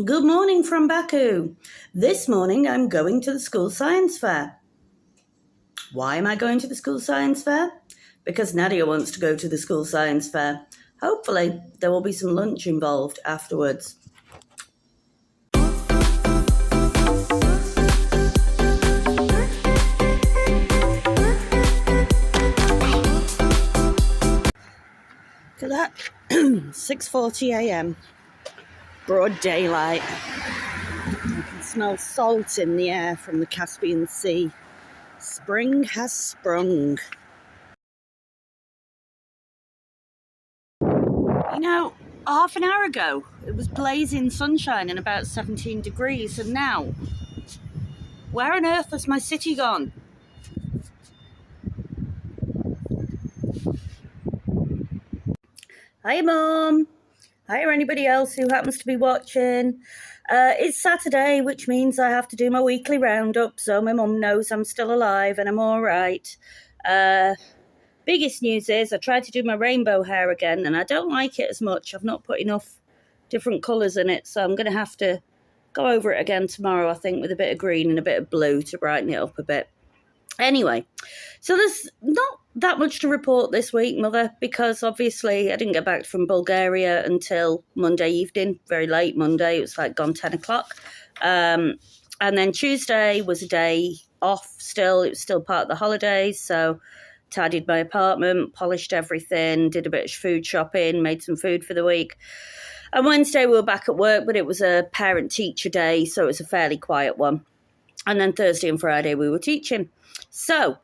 Good morning from Baku. This morning I'm going to the school science fair. Why am I going to the school science fair? Because Nadia wants to go to the school science fair. Hopefully there will be some lunch involved afterwards. Look at that, 6:40 a.m. Broad daylight. I can smell salt in the air from the Caspian Sea. Spring has sprung. You know, half an hour ago it was blazing sunshine and about 17 degrees, and now, where on earth has my city gone? Hi Mum. Hi anybody else who happens to be watching. It's Saturday, which means I have to do my weekly roundup, so my mum knows I'm still alive and I'm all right. Biggest news is I tried to do my rainbow hair again and I don't like it as much. I've not put enough different colours in it, so I'm going to have to go over it again tomorrow, I think, with a bit of green and a bit of blue to brighten it up a bit. Anyway, so there's not that much to report this week, Mother, because obviously I didn't get back from Bulgaria until Monday evening, very late Monday. It was like gone 10 o'clock. And then Tuesday was a day off still. It was still part of the holidays, so tidied my apartment, polished everything, did a bit of food shopping, made some food for the week. And Wednesday we were back at work, but it was a parent-teacher day, so it was a fairly quiet one. And then Thursday and Friday we were teaching. So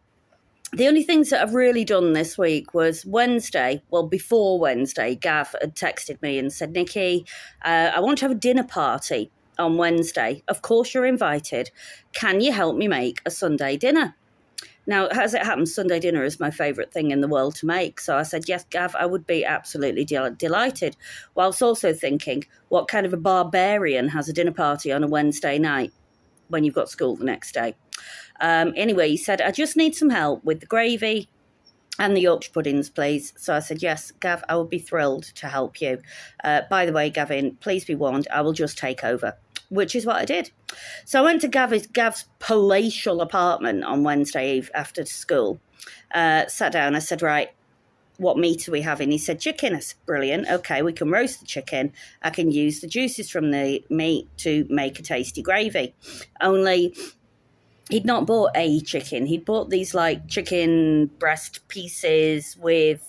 the only things that I've really done this week was Wednesday. Well, before Wednesday, Gav had texted me and said, Nikki, I want to have a dinner party on Wednesday. Of course you're invited. Can you help me make a Sunday dinner? Now, as it happens, Sunday dinner is my favourite thing in the world to make. So I said, yes, Gav, I would be absolutely delighted. Whilst also thinking, what kind of a barbarian has a dinner party on a Wednesday night when you've got school the next day? Anyway, he said, I just need some help with the gravy and the Yorkshire puddings, please. So I said, yes, Gav, I would be thrilled to help you. By the way, Gavin, please be warned, I will just take over, which is what I did. So I went to Gav's palatial apartment on Wednesday Eve after school, sat down, I said, right, what meat are we having? He said, chicken. I said, brilliant. Okay, we can roast the chicken. I can use the juices from the meat to make a tasty gravy. Only he'd not bought a chicken. He'd bought these like chicken breast pieces with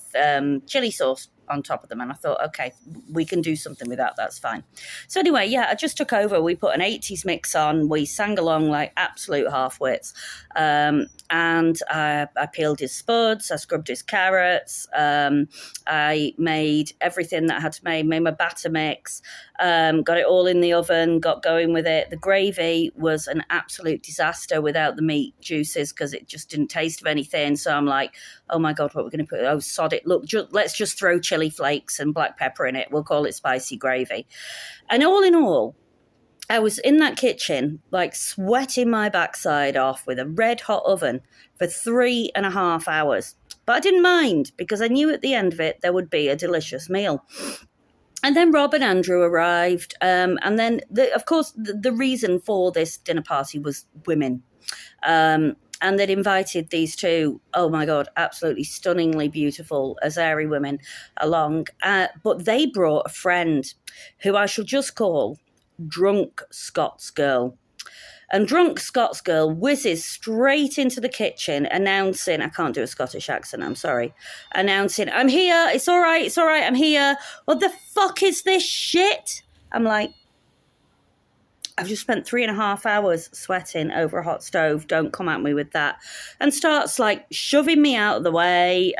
chili sauce on top of them. And I thought, okay, we can do something with that. That's fine. So anyway, yeah, I just took over. We put an 80s mix on. We sang along like absolute half-wits. And I peeled his spuds. I scrubbed his carrots. I made everything that I had to make my batter mix. Got it all in the oven, got going with it. The gravy was an absolute disaster without the meat juices because it just didn't taste of anything. So I'm like, oh my God, what are we going to put? Oh, sod it. Look, let's just throw chili flakes and black pepper in it. We'll call it spicy gravy. And all in all, I was in that kitchen, like sweating my backside off with a red hot oven for 3.5 hours. But I didn't mind because I knew at the end of it there would be a delicious meal. And then Rob and Andrew arrived. And then, of course, the reason for this dinner party was women. And they'd invited these two, oh my God, absolutely stunningly beautiful Azeri women along. But they brought a friend who I shall just call Drunk Scots Girl. And Drunk Scots Girl whizzes straight into the kitchen announcing, I can't do a Scottish accent, I'm sorry, announcing, I'm here, it's all right, I'm here. What the fuck is this shit? I'm like, I've just spent 3.5 hours sweating over a hot stove. Don't come at me with that. And starts like shoving me out of the way,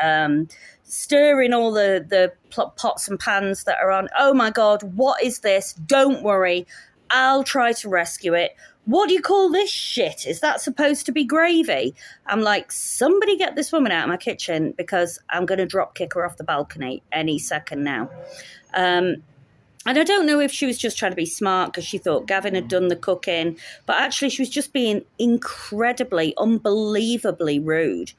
stirring all the pots and pans that are on. Oh my God, what is this? Don't worry. I'll try to rescue it. What do you call this shit? Is that supposed to be gravy? I'm like, somebody get this woman out of my kitchen because I'm going to drop kick her off the balcony any second now. And I don't know if she was just trying to be smart because she thought Gavin had done the cooking, but actually she was just being incredibly, unbelievably rude.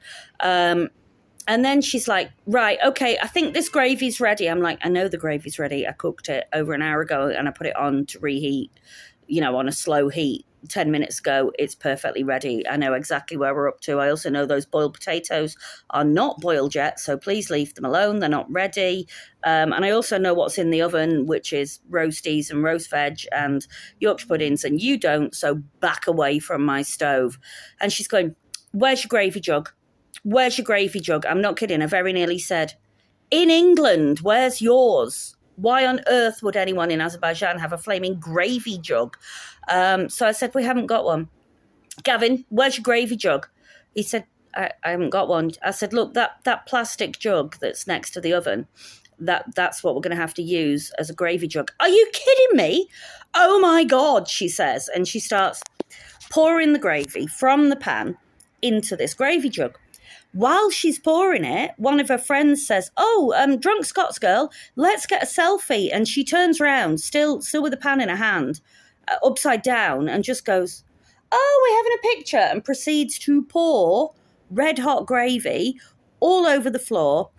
And then she's like, right, okay, I think this gravy's ready. I'm like, I know the gravy's ready. I cooked it over an hour ago and I put it on to reheat, on a slow heat 10 minutes ago. It's perfectly ready. I know exactly where we're up to. I also know those boiled potatoes are not boiled yet, so please leave them alone. They're not ready. And I also know what's in the oven, which is roasties and roast veg and Yorkshire puddings, and you don't, so back away from my stove. And she's going, where's your gravy jug? Where's your gravy jug? I'm not kidding. I very nearly said, in England, where's yours? Why on earth would anyone in Azerbaijan have a flaming gravy jug? So I said, we haven't got one. Gavin, where's your gravy jug? He said, I haven't got one. I said, look, that plastic jug that's next to the oven, that's what we're going to have to use as a gravy jug. Are you kidding me? Oh my God, she says. And she starts pouring the gravy from the pan into this gravy jug. While she's pouring it, one of her friends says, drunk Scots girl, let's get a selfie. And she turns around, still with the pan in her hand, upside down, and just goes, oh, we're having a picture, and proceeds to pour red hot gravy all over the floor,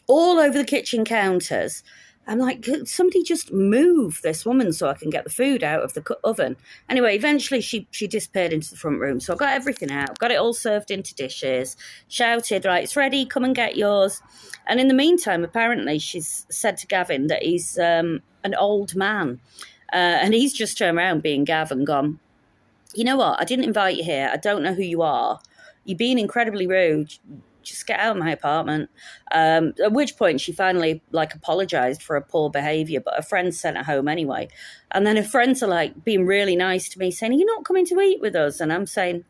all over the kitchen counters. I'm like, could somebody just move this woman so I can get the food out of the oven? Anyway, eventually she disappeared into the front room. So I got everything out, got it all served into dishes, shouted, right, it's ready, come and get yours. And in the meantime, apparently she's said to Gavin that he's an old man. And he's just turned around being Gav and gone, you know what, I didn't invite you here. I don't know who you are. You're being incredibly rude. Just get out of my apartment. At which point she finally apologized for her poor behavior, but her friends sent her home anyway. And then her friends are being really nice to me, saying, are you not coming to eat with us? And I'm saying,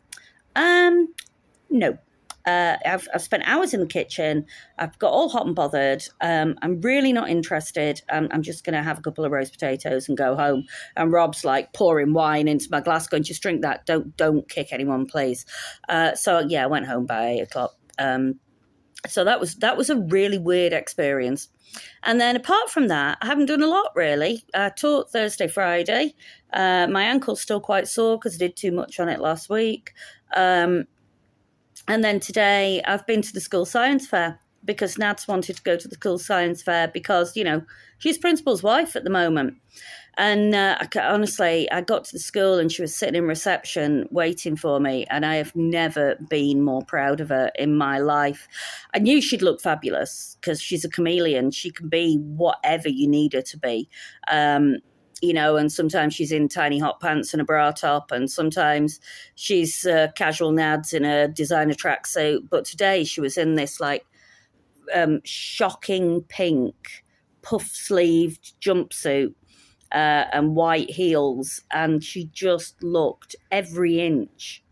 no. I've spent hours in the kitchen. I've got all hot and bothered. I'm really not interested. I'm just going to have a couple of roast potatoes and go home. And Rob's pouring wine into my glass, going, just drink that. Don't kick anyone, please. So yeah, I went home by 8:00. So that was a really weird experience. And then apart from that, I haven't done a lot really. I taught Thursday, Friday. My ankle's still quite sore because I did too much on it last week. And then today I've been to the school science fair because Nad's wanted to go to the school science fair because, she's principal's wife at the moment. And honestly, I got to the school and she was sitting in reception waiting for me. And I have never been more proud of her in my life. I knew she'd look fabulous because she's a chameleon. She can be whatever you need her to be. And sometimes she's in tiny hot pants and a bra top, and sometimes she's casual nads in a designer tracksuit. But today she was in this shocking pink puff-sleeved jumpsuit and white heels, and she just looked every inch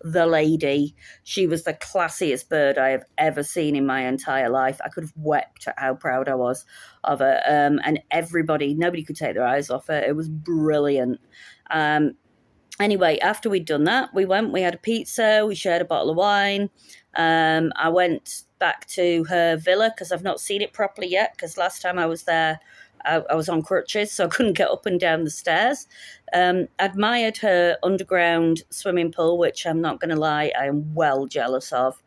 the lady. She was the classiest bird I have ever seen in my entire life. I could have wept at how proud I was of her. And nobody could take their eyes off her. It was brilliant. Anyway, after we'd done that, we had a pizza, we shared a bottle of wine. I went back to her villa because I've not seen it properly yet, because last time I was there, I was on crutches, so I couldn't get up and down the stairs. Admired her underground swimming pool, which I'm not going to lie, I am well jealous of.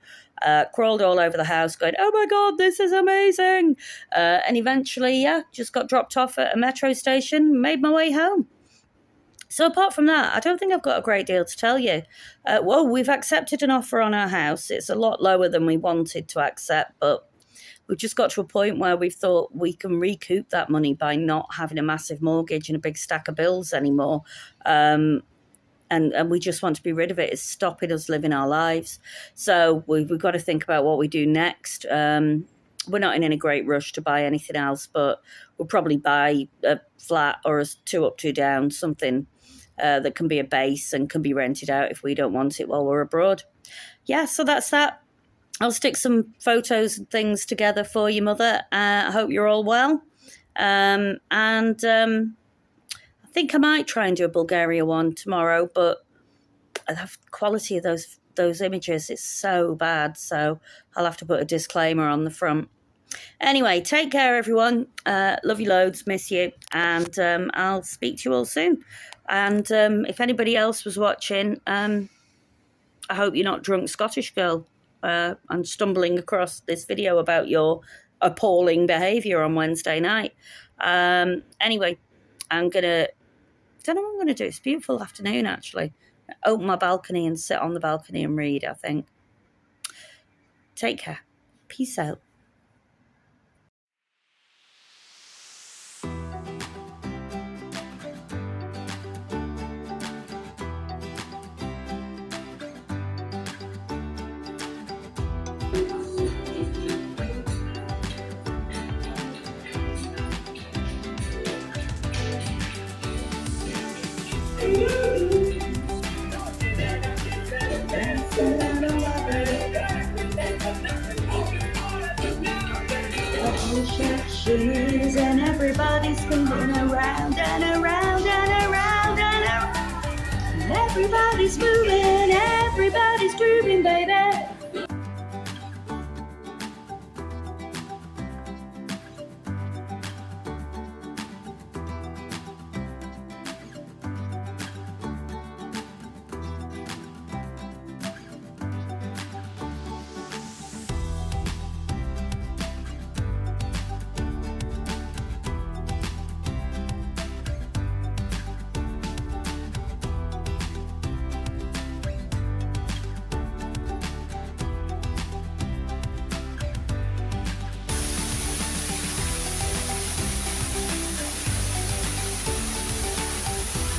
Crawled all over the house going, oh my God, this is amazing. And eventually, just got dropped off at a metro station, made my way home. So apart from that, I don't think I've got a great deal to tell you. We've accepted an offer on our house. It's a lot lower than we wanted to accept, but we've just got to a point where we've thought we can recoup that money by not having a massive mortgage and a big stack of bills anymore. And we just want to be rid of it. It's stopping us living our lives. So we've got to think about what we do next. We're not in any great rush to buy anything else, but we'll probably buy a flat or a 2 up, 2 down, something that can be a base and can be rented out if we don't want it while we're abroad. Yeah, so that's that. I'll stick some photos and things together for you, Mother. I hope you're all well. I think I might try and do a Bulgaria one tomorrow, but the quality of those images is so bad, so I'll have to put a disclaimer on the front. Anyway, take care, everyone. Love you loads, miss you, and I'll speak to you all soon. And if anybody else was watching, I hope you're not drunk Scottish girl. and stumbling across this video about your appalling behaviour on Wednesday night. Anyway, don't know what I'm going to do. It's a beautiful afternoon, actually. Open my balcony and sit on the balcony and read, I think. Take care. Peace out. And everybody's spinning around and around and around and around. And everybody's moving, everybody's grooving, baby.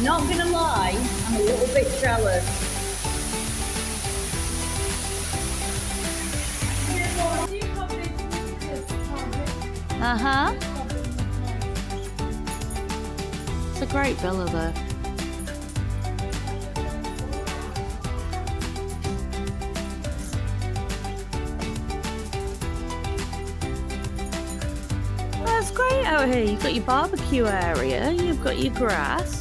Not gonna lie, I'm a little bit jealous. Uh-huh. It's a great villa though. That's great out here. You've got your barbecue area, you've got your grass.